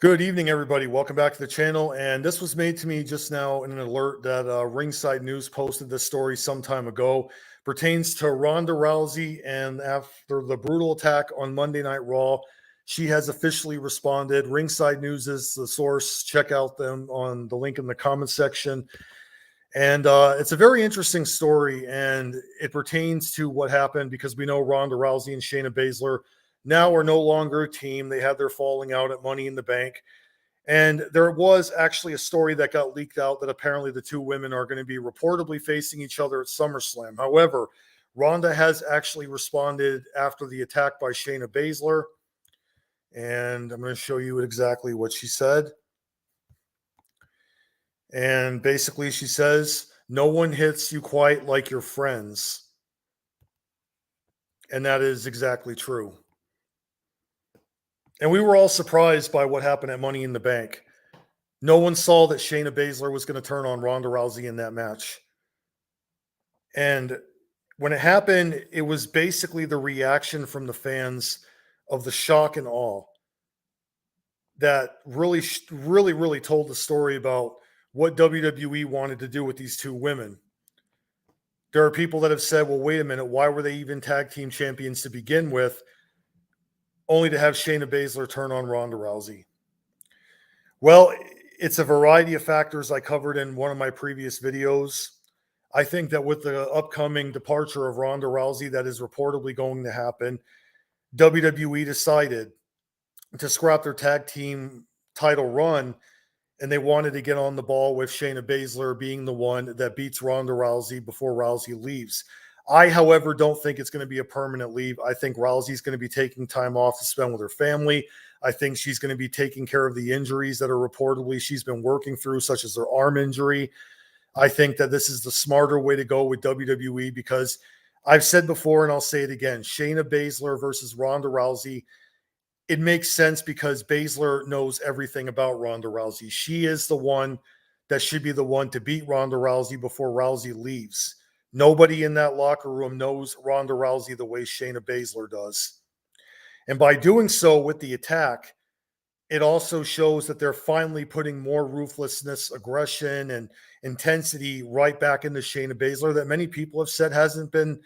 Good evening, everybody. Welcome back to the channel. And this was made to me just now in an alert that Ringside News posted this story some time ago. Pertains to Ronda Rousey, and after the brutal attack on Monday Night Raw, she has officially responded. Ringside News is the source. Check out them on the link in the comment section. And it's a very interesting story, and it pertains to what happened because we know Ronda Rousey and Shayna Baszler now are no longer a team. They had their falling out at Money in the Bank. And there was actually a story that got leaked out that apparently the two women are going to be reportedly facing each other at SummerSlam. However, Ronda has actually responded after the attack by Shayna Baszler. And I'm going to show you exactly what she said. And basically she says, "No one hits you quite like your friends." And that is exactly true. And we were all surprised by what happened at Money in the Bank. No one saw that Shayna Baszler was going to turn on Ronda Rousey in that match. And when it happened, it was basically the reaction from the fans of the shock and awe that really told the story about what WWE wanted to do with these two women. There are people that have said, well, wait a minute, why were they even tag team champions to begin with, only to have Shayna Baszler turn on Ronda Rousey? Well, it's a variety of factors I covered in one of my previous videos. I think that with the upcoming departure of Ronda Rousey that is reportedly going to happen, WWE decided to scrap their tag team title run, and they wanted to get on the ball with Shayna Baszler being the one that beats Ronda Rousey before Rousey leaves. I, however, don't think it's going to be a permanent leave. I think Rousey's going to be taking time off to spend with her family. I think she's going to be taking care of the injuries that are reportedly she's been working through, such as her arm injury. I think that this is the smarter way to go with WWE because I've said before, and I'll say it again, Shayna Baszler versus Ronda Rousey, it makes sense because Baszler knows everything about Ronda Rousey. She is the one that should be the one to beat Ronda Rousey before Rousey leaves. Nobody in that locker room knows Ronda Rousey the way Shayna Baszler does. And by doing so with the attack, it also shows that they're finally putting more ruthlessness, aggression, and intensity right back into Shayna Baszler that many people have said hasn't been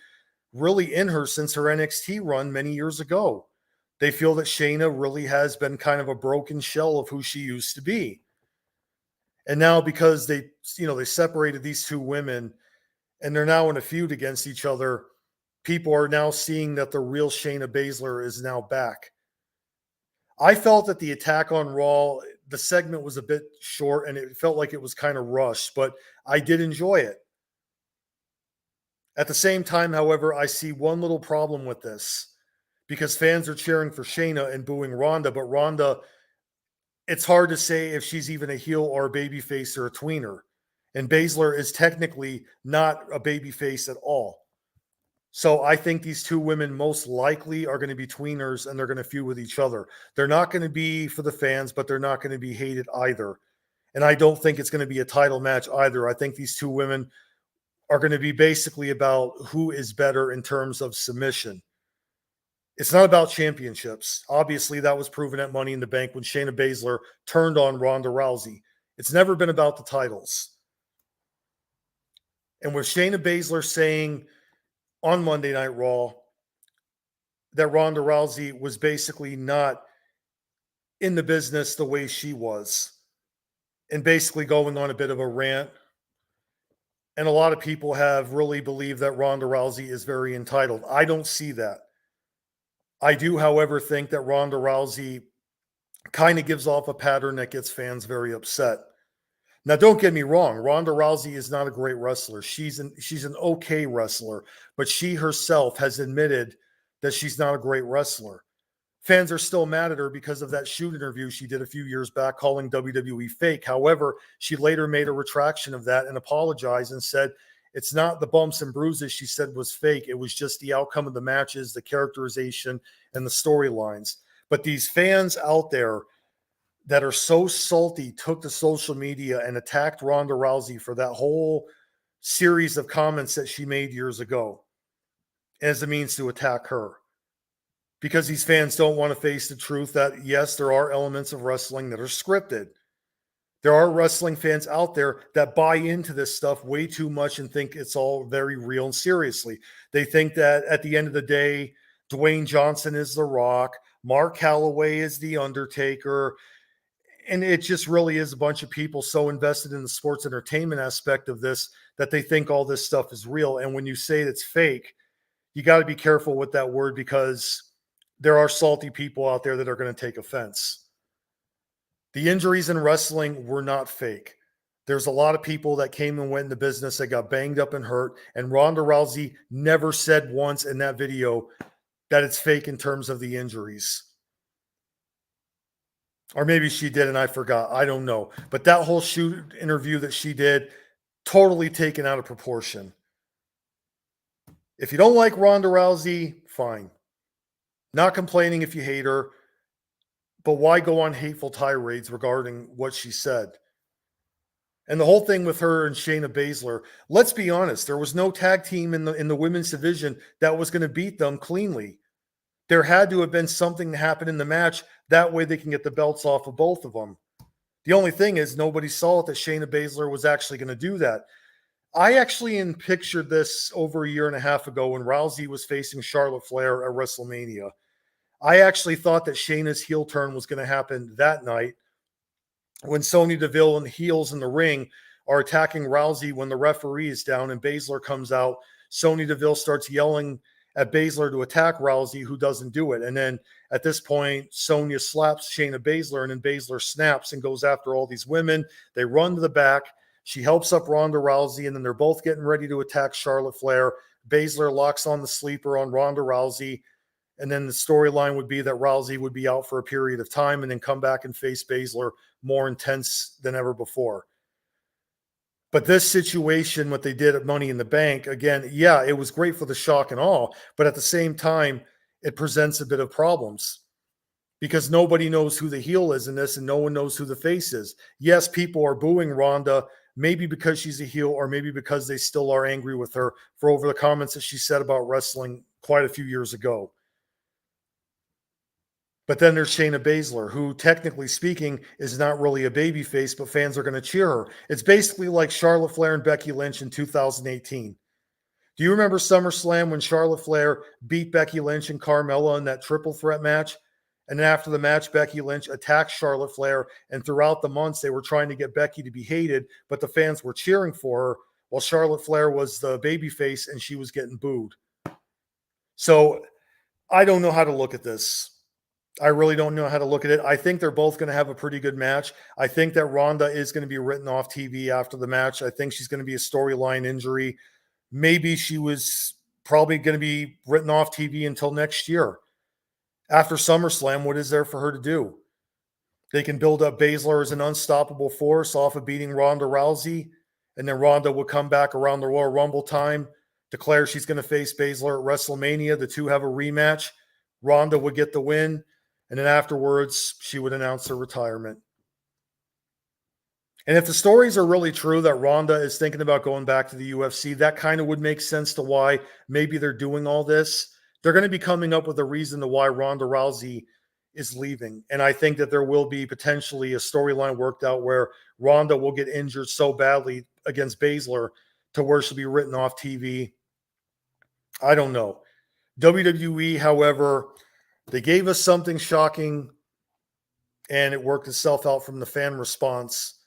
really in her since her NXT run many years ago. They feel that Shayna really has been kind of a broken shell of who she used to be. And now because they separated these two women and they're now in a feud against each other, people are now seeing that the real Shayna Baszler is now back. I felt that the attack on Raw, the segment was a bit short and it felt like it was kind of rushed, but I did enjoy it. At the same time, however, I see one little problem with this because fans are cheering for Shayna and booing Ronda, but Ronda, it's hard to say if she's even a heel or a babyface or a tweener. And Baszler is technically not a babyface at all. So I think these two women most likely are going to be tweeners and they're going to feud with each other. They're not going to be for the fans, but they're not going to be hated either. And I don't think it's going to be a title match either. I think these two women are going to be basically about who is better in terms of submission. It's not about championships. Obviously, that was proven at Money in the Bank when Shayna Baszler turned on Ronda Rousey. It's never been about the titles. And with Shayna Baszler saying on Monday Night Raw that Ronda Rousey was basically not in the business the way she was, and basically going on a bit of a rant. And a lot of people have really believed that Ronda Rousey is very entitled. I don't see that. I do, however, think that Ronda Rousey kind of gives off a pattern that gets fans very upset. Now, don't get me wrong. Ronda Rousey is not a great wrestler. She's an okay wrestler, but she herself has admitted that she's not a great wrestler. Fans are still mad at her because of that shoot interview she did a few years back calling WWE fake. However, she later made a retraction of that and apologized and said it's not the bumps and bruises she said was fake. It was just the outcome of the matches, the characterization, and the storylines. But these fans out there that are so salty took to social media and attacked Ronda Rousey for that whole series of comments that she made years ago as a means to attack her. because these fans don't want to face the truth that, yes, there are elements of wrestling that are scripted. There are wrestling fans out there that buy into this stuff way too much and think it's all very real and seriously. They think that at the end of the day, Dwayne Johnson is The Rock, Mark Calloway is The Undertaker, and it just really is a bunch of people so invested in the sports entertainment aspect of this that they think all this stuff is real. And when you say it's fake, you got to be careful with that word, because there are salty people out there that are going to take offense. The injuries in wrestling were not fake. There's a lot of people that came and went in the business that got banged up and hurt. And Ronda Rousey never said once in that video that it's fake in terms of the injuries. Or maybe she did and I forgot. I don't know. But that whole shoot interview that she did, totally taken out of proportion. If you don't like Ronda Rousey, fine. Not complaining if you hate her. But why go on hateful tirades regarding what she said? And the whole thing with her and Shayna Baszler, let's be honest, there was no tag team in the women's division that was going to beat them cleanly. There had to have been something to happen in the match. That way they can get the belts off of both of them. The only thing is nobody saw it that Shayna Baszler was actually going to do that. I actually pictured this over a year and a half ago when Rousey was facing Charlotte Flair at WrestleMania. I actually thought that Shayna's heel turn was going to happen that night when Sonya Deville and the heels in the ring are attacking Rousey when the referee is down and Baszler comes out. Sonya Deville starts yelling at Baszler to attack Rousey, who doesn't do it. And then at this point, Sonya slaps Shayna Baszler, and then Baszler snaps and goes after all these women. They run to the back. She helps up Ronda Rousey, and then they're both getting ready to attack Charlotte Flair. Baszler locks on the sleeper on Ronda Rousey. And then the storyline would be that Rousey would be out for a period of time and then come back and face Baszler more intense than ever before. But this situation, what they did at Money in the Bank, again, yeah, it was great for the shock and awe, but at the same time, it presents a bit of problems because nobody knows who the heel is in this and no one knows who the face is. Yes, people are booing Ronda, maybe because she's a heel or maybe because they still are angry with her for over the comments that she said about wrestling quite a few years ago. But then there's Shayna Baszler, who technically speaking is not really a babyface, but fans are going to cheer her. It's basically like Charlotte Flair and Becky Lynch in 2018. Do you remember SummerSlam when Charlotte Flair beat Becky Lynch and Carmella in that triple threat match? And then after the match, Becky Lynch attacked Charlotte Flair, and throughout the months, they were trying to get Becky to be hated, but the fans were cheering for her, while Charlotte Flair was the babyface and she was getting booed. So I don't know how to look at this. I really don't know how to look at it. I think they're both going to have a pretty good match. I think that Ronda is going to be written off TV after the match. I think she's going to be a storyline injury. Maybe she was probably going to be written off TV until next year. After SummerSlam, what is there for her to do? They can build up Baszler as an unstoppable force off of beating Ronda Rousey, and then Ronda will come back around the Royal Rumble time, declare she's going to face Baszler at WrestleMania. The two have a rematch. Ronda would get the win. And then afterwards, she would announce her retirement. And if the stories are really true that Ronda is thinking about going back to the UFC, that kind of would make sense to why maybe they're doing all this. They're going to be coming up with a reason to why Ronda Rousey is leaving. And I think that there will be potentially a storyline worked out where Ronda will get injured so badly against Baszler to where she'll be written off TV. I don't know. WWE, however, they gave us something shocking, and it worked itself out from the fan response.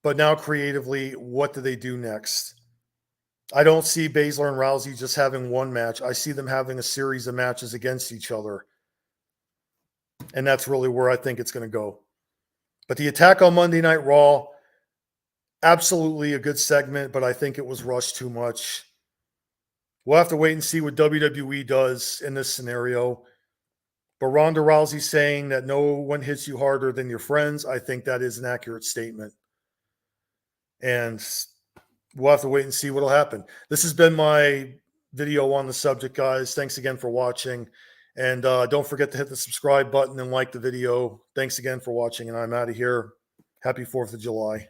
But now creatively, what do they do next? I don't see Baszler and Rousey just having one match. I see them having a series of matches against each other. And that's really where I think it's going to go. But the attack on Monday Night Raw, absolutely a good segment, but I think it was rushed too much. We'll have to wait and see what WWE does in this scenario. But Ronda Rousey saying that no one hits you harder than your friends, I think that is an accurate statement. And we'll have to wait and see what will happen. This has been my video on the subject, guys. Thanks again for watching. And don't forget to hit the subscribe button and like the video. Thanks again for watching, and I'm out of here. Happy 4th of July.